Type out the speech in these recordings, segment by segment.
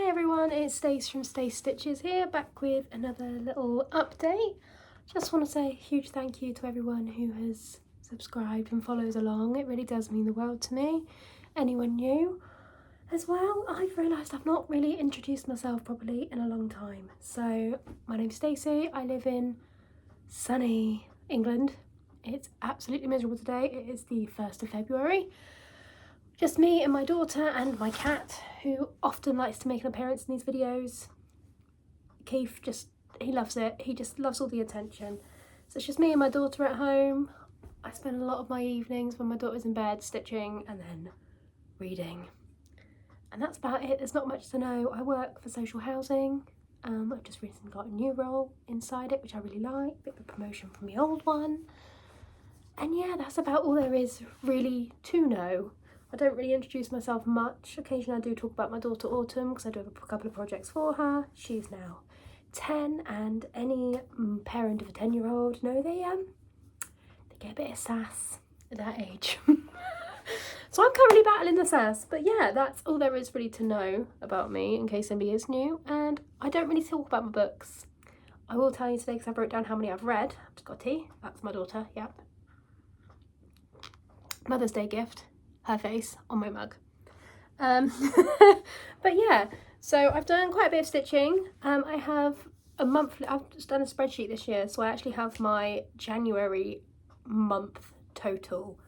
Hi everyone, it's Stace from Stace Stitches here, back with another little update. Just want to say a huge thank you to everyone who has subscribed and follows along. It really does mean the world to me. Anyone new as well, I've realised I've not really introduced myself properly in a long time. So my name's Stacey, I live in sunny England. It's absolutely miserable today. It is the 1st of February. Just me and my daughter and my cat, who often likes to make an appearance in these videos. Keith, he loves it. He just loves all the attention. So it's just me and my daughter at home. I spend a lot of my evenings when my daughter's in bed stitching and then reading. And that's about it. There's not much to know. I work for social housing. I've just recently got a new role inside it, which I really like. A bit of a promotion from the old one. And yeah, that's about all there is really to know. I don't really introduce myself much. Occasionally I do talk about my daughter Autumn because I do have a couple of projects for her. She's now 10, and any parent of a 10-year-old know they get a bit of sass at that age. So I'm currently battling the sass, but yeah, that's all there is really to know about me in case anybody is new. And I don't really talk about my books. I will tell you today because I wrote down how many I've read. Scotty, that's my daughter, yep. Mother's Day gift. Her face on my mug. But yeah, so I've done quite a bit of stitching. I have a monthly, I've just done a spreadsheet this year, so I actually have my January month total,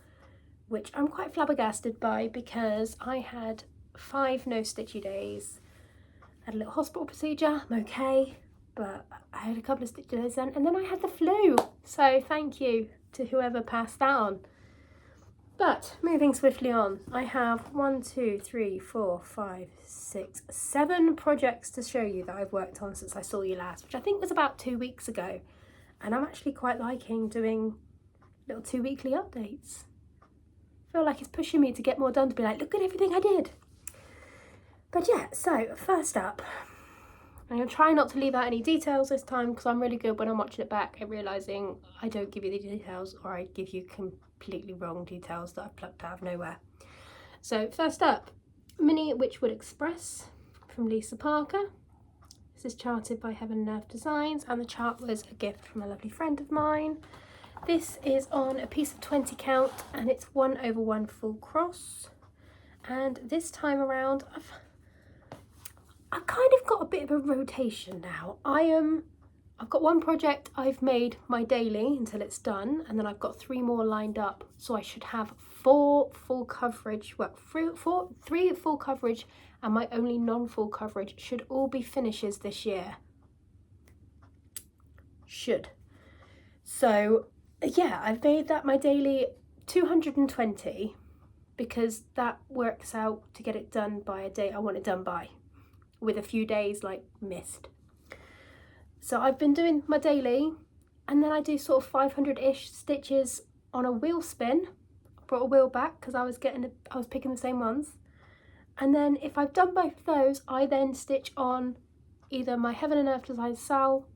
which I'm quite flabbergasted by because I had 5 no stitchy days. I had a little hospital procedure, I'm okay, but I had a couple of stitchy days then, and then I had the flu. So thank you to whoever passed that on. But moving swiftly on, I have 7 projects to show you that I've worked on since I saw you last, which I think was about 2 weeks ago. And I'm actually quite liking doing little 2 weekly updates. I feel like it's pushing me to get more done, to be like, look at everything I did. But yeah, so first up, I'm going to try not to leave out any details this time because I'm really good when I'm watching it back at realising I don't give you the details, or I give you completely wrong details that I've plucked out of nowhere. So first up, Mini Witchwood Express from Lisa Parker. This is charted by Heaven and Earth Designs, and the chart was a gift from a lovely friend of mine. This is on a piece of 20 count and it's 1/1 full cross. And this time around I've kind of got a bit of a rotation now. I've got one project I've made my daily until it's done, and then I've got 3 more lined up. So I should have 4 full coverage, well, 3 full coverage, and my only non-full coverage should all be finishes this year. Should. So yeah, I've made that my daily 220 because that works out to get it done by a date I want it done by, with a few days like missed. So I've been doing my daily, and then I do sort of 500-ish stitches on a wheel spin. I brought a wheel back because I was picking the same ones. And then if I've done both of those, I then stitch on either my Heaven and Earth Designs Sal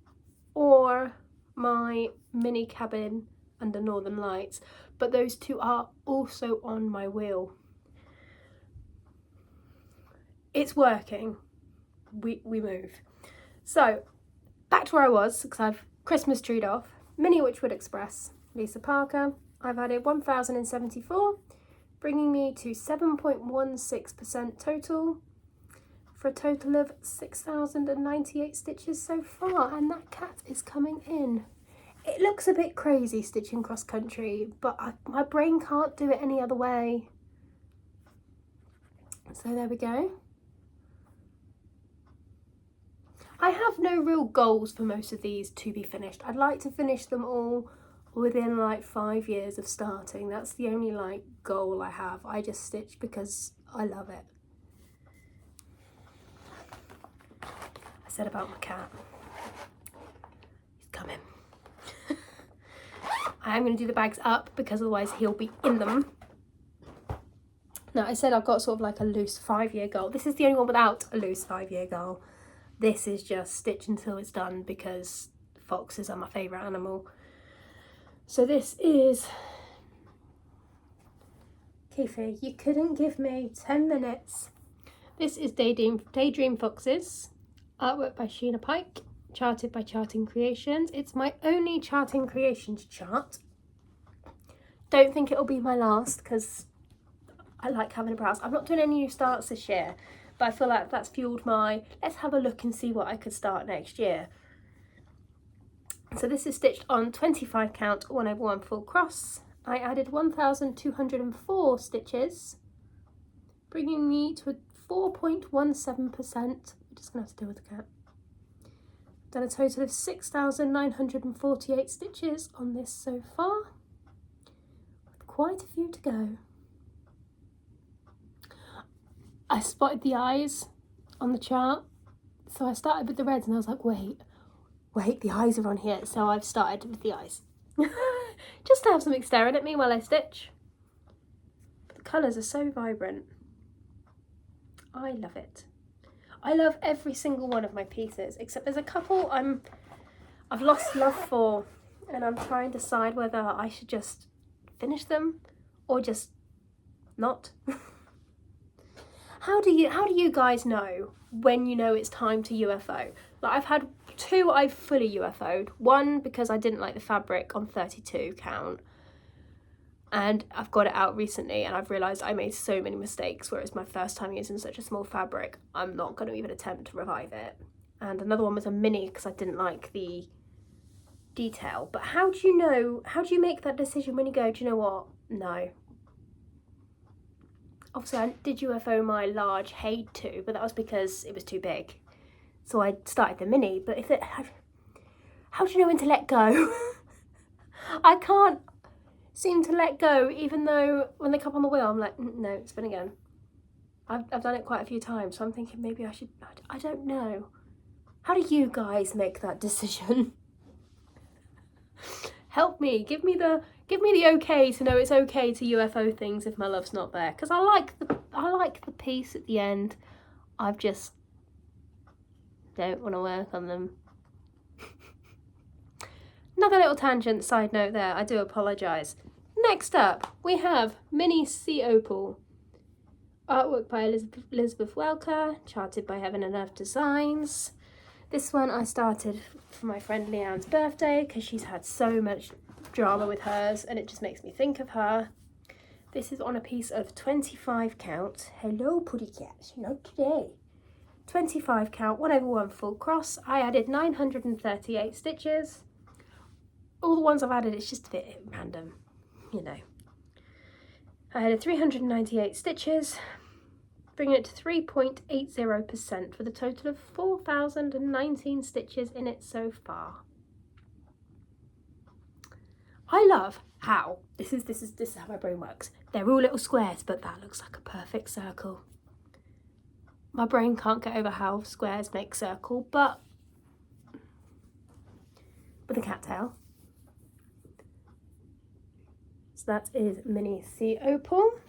or my mini cabin under Northern Lights. But those 2 are also on my wheel. It's working. We move. So back to where I was, because I've Christmas treed off. Mini Witchwood Express, Lisa Parker. I've added 1,074, bringing me to 7.16% total, for a total of 6,098 stitches so far, and that cat is coming in. It looks a bit crazy stitching cross country, but my brain can't do it any other way. So there we go. I have no real goals for most of these to be finished. I'd like to finish them all within like 5 years of starting. That's the only like goal I have. I just stitch because I love it. I said about my cat. He's coming. I am going to do the bags up because otherwise he'll be in them. Now I said I've got sort of like a loose 5-year goal. This is the only one without a loose 5-year goal. This is just stitch until it's done because foxes are my favourite animal. So this is... Keithy, you couldn't give me 10 minutes This is Daydream Foxes, artwork by Sheena Pike, charted by Charting Creations. It's my only Charting Creations chart. Don't think it'll be my last because I like having a browse. I'm not doing any new starts this year, but I feel like that's fueled my let's have a look and see what I could start next year. So this is stitched on 25 count 1/1 full cross. I added 1,204 stitches, bringing me to a 4.17%. I'm just going to have to deal with the cat. Done a total of 6,948 stitches on this so far, with quite a few to go. I spotted the eyes on the chart, so I started with the reds and I was like, wait, the eyes are on here, so I've started with the eyes. Just to have something staring at me while I stitch. But the colours are so vibrant. I love it. I love every single one of my pieces, except there's a couple I've lost love for, and I'm trying to decide whether I should just finish them or just not. How do you guys know when you know it's time to UFO? Like, I've had two I've fully UFO'd. One because I didn't like the fabric on 32 count, and I've got it out recently and I've realised I made so many mistakes where it's my first time using such a small fabric. I'm not going to even attempt to revive it. And another one was a mini because I didn't like the detail. But how do you know, how do you make that decision when you go, do you know what? No. Obviously I did UFO my large Haid too, but that was because it was too big. So I started the mini, but how do you know when to let go? I can't seem to let go, even though when they come on the wheel I'm like, no, spin again. I've done it quite a few times, so I'm thinking maybe I should, I don't know. How do you guys make that decision? Help me, give me the okay to know it's okay to UFO things if my love's not there, because I like the piece at the end. I've just don't want to work on them. Another little tangent side note there, I do apologise. Next up we have Mini Sea Opal, artwork by Elizabeth Welker, charted by Heaven and Earth Designs. This one I started for my friend Leanne's birthday because she's had so much drama with hers and it just makes me think of her. This is on a piece of 25 count. Hello Puddy Cats, not today. 25 count 1/1 full cross. I added 938 stitches. All the ones I've added, it's just a bit random, you know. I added 398 stitches, bringing it to 3.80% with a total of 4,019 stitches in it so far. I love how this is how my brain works. They're all little squares, but that looks like a perfect circle. My brain can't get over how squares make circle, but with a cattail. So that is Mini Sea Opal.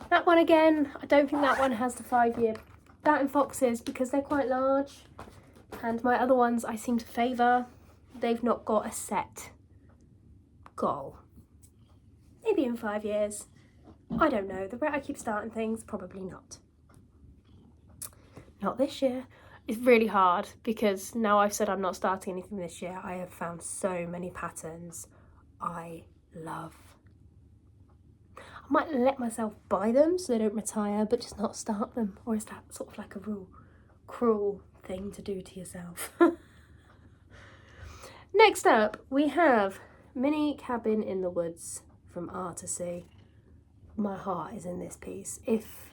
That one again, I don't think that one has the 5-year. That and Foxes, because they're quite large, and my other ones I seem to favour. They've not got a set goal. Maybe in 5 years. I don't know. The rate I keep starting things, probably not. Not this year. It's really hard because now I've said I'm not starting anything this year. I have found so many patterns I love. I might let myself buy them so they don't retire, but just not start them. Or is that sort of like a real cruel thing to do to yourself? Next up, we have Mini Cabin in the Woods from Artisy. My heart is in this piece. If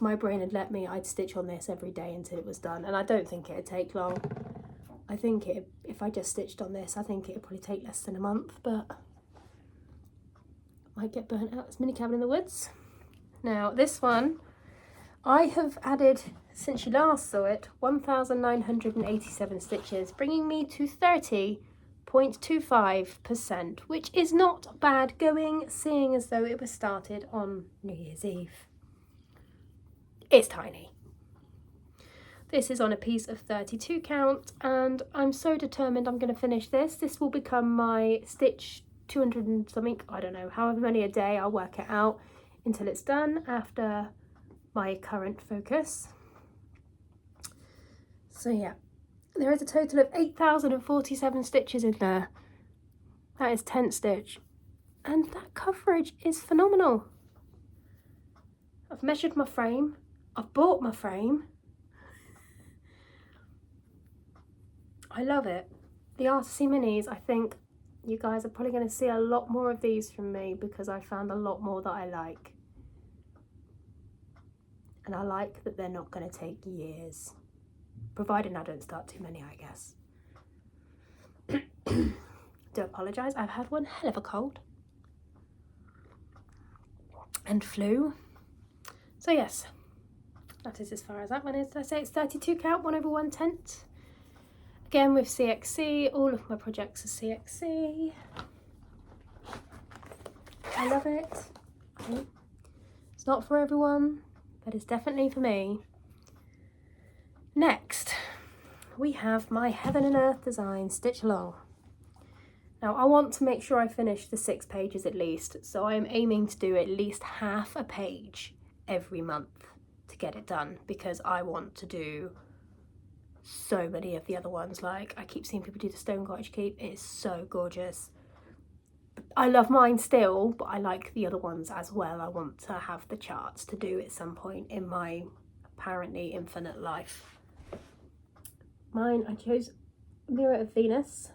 my brain had let me, I'd stitch on this every day until it was done, and I don't think it'd take long. I think if I just stitched on this, I think it'd probably take less than a month, but I might get burnt out. It's Mini Cabin in the Woods. Now this one, I have added, since you last saw it, 1,987 stitches, bringing me to 30.25%, which is not bad going, seeing as though it was started on New Year's Eve. It's tiny. This is on a piece of 32 count, and I'm so determined I'm going to finish this. This will become my stitch 200 and something, I don't know, however many a day, I'll work it out until it's done after my current focus. So yeah, there is a total of 8,047 stitches in there. That is 10 stitch, and that coverage is phenomenal. I've measured my frame, I've bought my frame. I love it. The Artisy Minis, I think you guys are probably going to see a lot more of these from me because I found a lot more that I like. And I like that they're not going to take years. Provided I don't start too many, I guess. Do apologise, I've had one hell of a cold. And flu. So yes, that is as far as that one is. Did I say it's 32 count, 1/110? Again with CXC, all of my projects are CXC. I love it. It's not for everyone, but it's definitely for me. Next, we have my Heaven and Earth design stitch along. Now I want to make sure I finish the 6 pages at least, so I am aiming to do at least half a page every month to get it done, because I want to do so many of the other ones. Like, I keep seeing people do the Stone Cottage Keep. It is so gorgeous. I love mine still, but I like the other ones as well. I want to have the charts to do at some point in my apparently infinite life. Mine, I chose Mirror of Venus.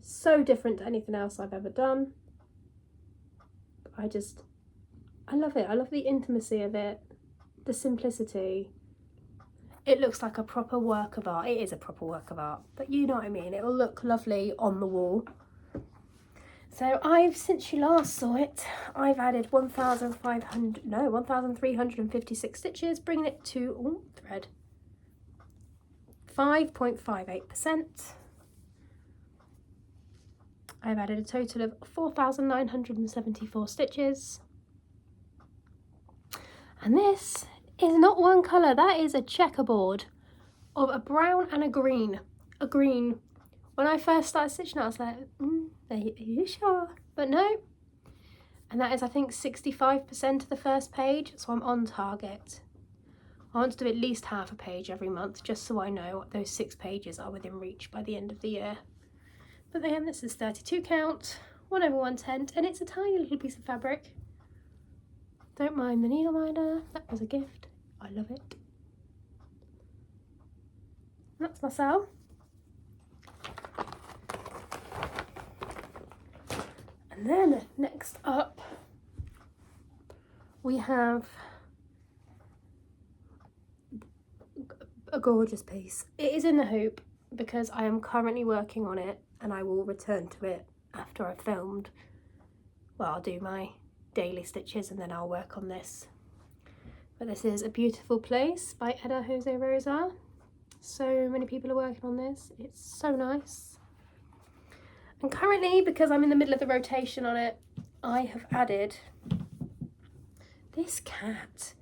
So different to anything else I've ever done. I love it. I love the intimacy of it, the simplicity. It looks like a proper work of art. It is a proper work of art, but you know what I mean. It will look lovely on the wall. So since you last saw it, I've added 1,356 stitches, bringing it to, thread, 5.58%. I've added a total of 4,974 stitches. And this is not one colour, that is a checkerboard of a brown and a green. A green. When I first started stitching it, I was like, are you sure? But no. And that is, I think, 65% of the first page, so I'm on target. I want to do at least half a page every month, just so I know those 6 pages are within reach by the end of the year. But then this is 32 count, 1/110, and it's a tiny little piece of fabric. Don't mind the needle minder, that was a gift. I love it. That's my sale. And then next up we have a gorgeous piece. It is in the hoop because I am currently working on it, and I will return to it after I've filmed. Well, I'll do my daily stitches and then I'll work on this. But this is A Beautiful Place by Eda Jose Rosa. So many people are working on this. It's so nice. And currently, because I'm in the middle of the rotation on it, I have added this cat.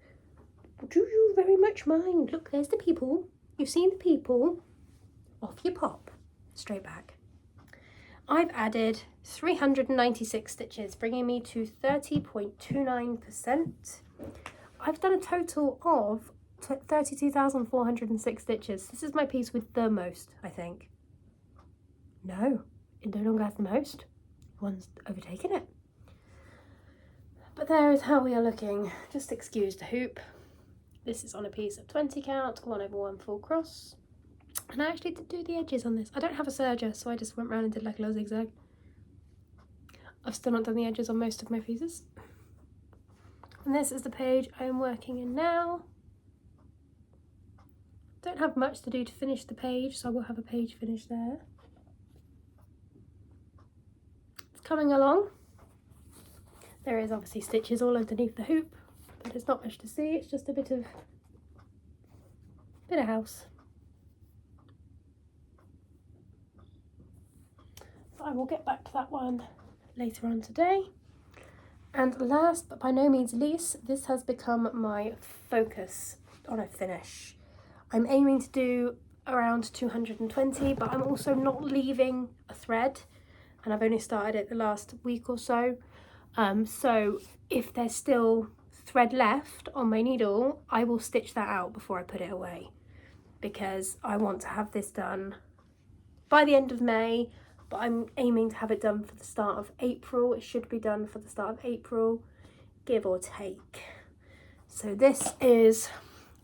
Do you very much mind? Look, there's the people. You've seen the people. Off you pop. Straight back. I've added 396 stitches, bringing me to 30.29%. I've done a total of 32,406 stitches. This is my piece with the most, I think. No, it no longer has the most. One's overtaken it. But there is how we are looking. Just excuse the hoop. This is on a piece of 20 count, 1/1 full cross. And I actually did do the edges on this. I don't have a serger, so I just went round and did like a little zigzag. I've still not done the edges on most of my pieces. And this is the page I am working in now. Don't have much to do to finish the page, so I will have a page finish there. It's coming along. There is obviously stitches all underneath the hoop, but there's not much to see. It's just a bit of house. So I will get back to that one later on today. And last but by no means least, this has become my focus on a finish. I'm aiming to do around 220, but I'm also not leaving a thread, and I've only started it the last week or so. So if there's still thread left on my needle, I will stitch that out before I put it away, because I want to have this done by the end of May, but I'm aiming to have it done for the start of April. It should be done for the start of April, give or take. So this is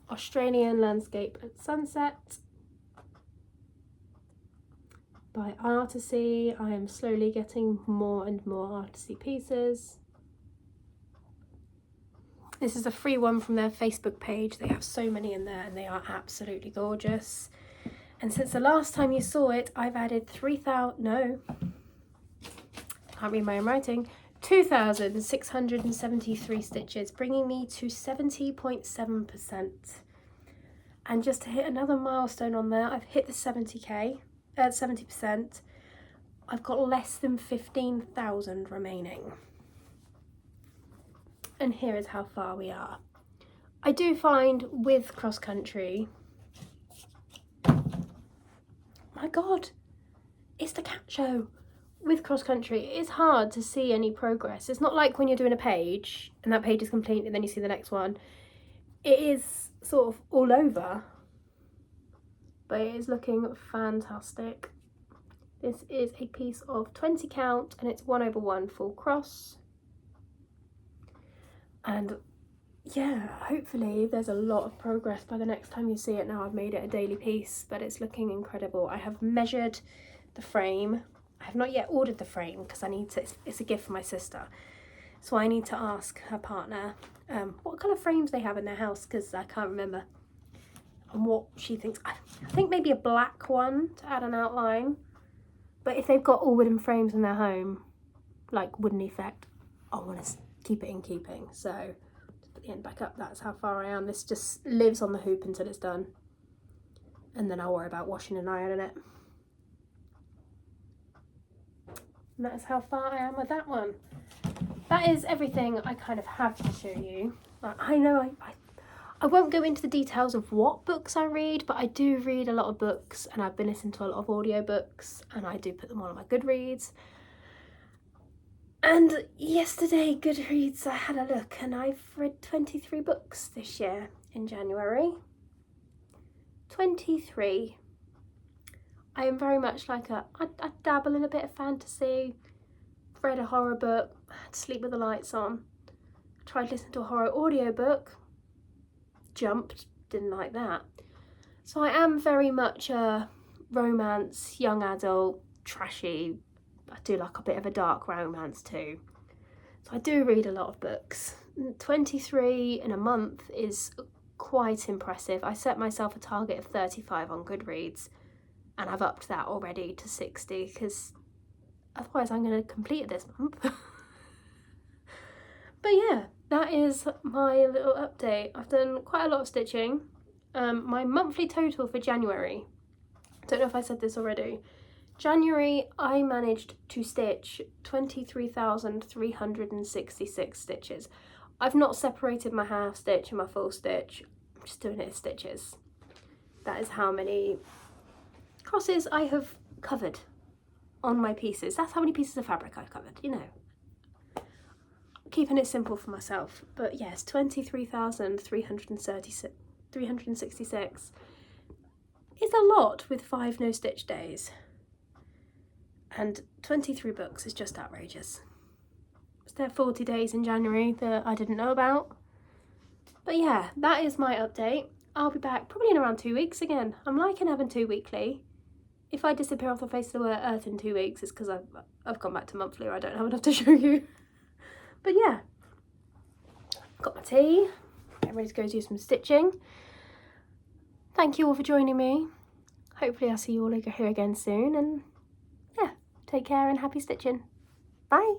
Australian Landscape at Sunset by Artisy. I am slowly getting more and more Artisy pieces. This is a free one from their Facebook page. They have so many in there and they are absolutely gorgeous. And since the last time you saw it, I've added 2,673 stitches, bringing me to 70.7%. And just to hit another milestone on there, I've hit the 70%. I've got less than 15,000 remaining. And here is how far we are. I do find with cross country, my God, it's the cat show. With cross country, it's hard to see any progress. It's not like when you're doing a page and that page is complete and then you see the next one. It is sort of all over, but it is looking fantastic. This is a piece of 20 count and it's 1/1 full cross. And yeah, hopefully there's a lot of progress by the next time you see it. Now I've made it a daily piece, but it's looking incredible. I have measured the frame. I have not yet ordered the frame because I need to, it's a gift for my sister. So I need to ask her partner what kind of frames they have in their house, because I can't remember, and what she thinks. I think maybe a black one to add an outline. But if they've got all wooden frames in their home, like wooden effect, I want to keep it in keeping. So just put the end back up. That's how far I am. This just lives on the hoop until it's done, and then I'll worry about washing and ironing it. And that is how far I am with that one. That is everything I kind of have to show you. I know I won't go into the details of what books I read, but I do read a lot of books, and I've been listening to a lot of audiobooks, and I do put them all on my Goodreads. And yesterday, Goodreads, I had a look, and I've read 23 books this year in January. 23. I am very much like I dabble in a bit of fantasy, read a horror book, had to sleep with the lights on, tried listening to a horror audiobook, jumped, didn't like that. So I am very much a romance, young adult, trashy. I do like a bit of a dark romance too. So I do read a lot of books. 23 in a month is quite impressive. I set myself a target of 35 on Goodreads, and I've upped that already to 60 because otherwise I'm going to complete it this month. But yeah, that is my little update. I've done quite a lot of stitching. My monthly total for January, don't know if I said this already, January I managed to stitch 23,366 stitches. I've not separated my half stitch and my full stitch, I'm just doing it as stitches. That is how many crosses I have covered on my pieces. That's how many pieces of fabric I've covered, you know. Keeping it simple for myself. But yes, 23,366 is a lot with 5 no stitch days. And 23 books is just outrageous. Was there 40 days in January that I didn't know about? But yeah, that is my update. I'll be back probably in around 2 weeks again. I'm liking having 2 weekly. If I disappear off the face of the earth in 2 weeks, it's because I've gone back to monthly or I don't have enough to show you. But yeah, got my tea, getting ready to go do some stitching. Thank you all for joining me. Hopefully I'll see you all here again soon, and yeah, take care and happy stitching. Bye.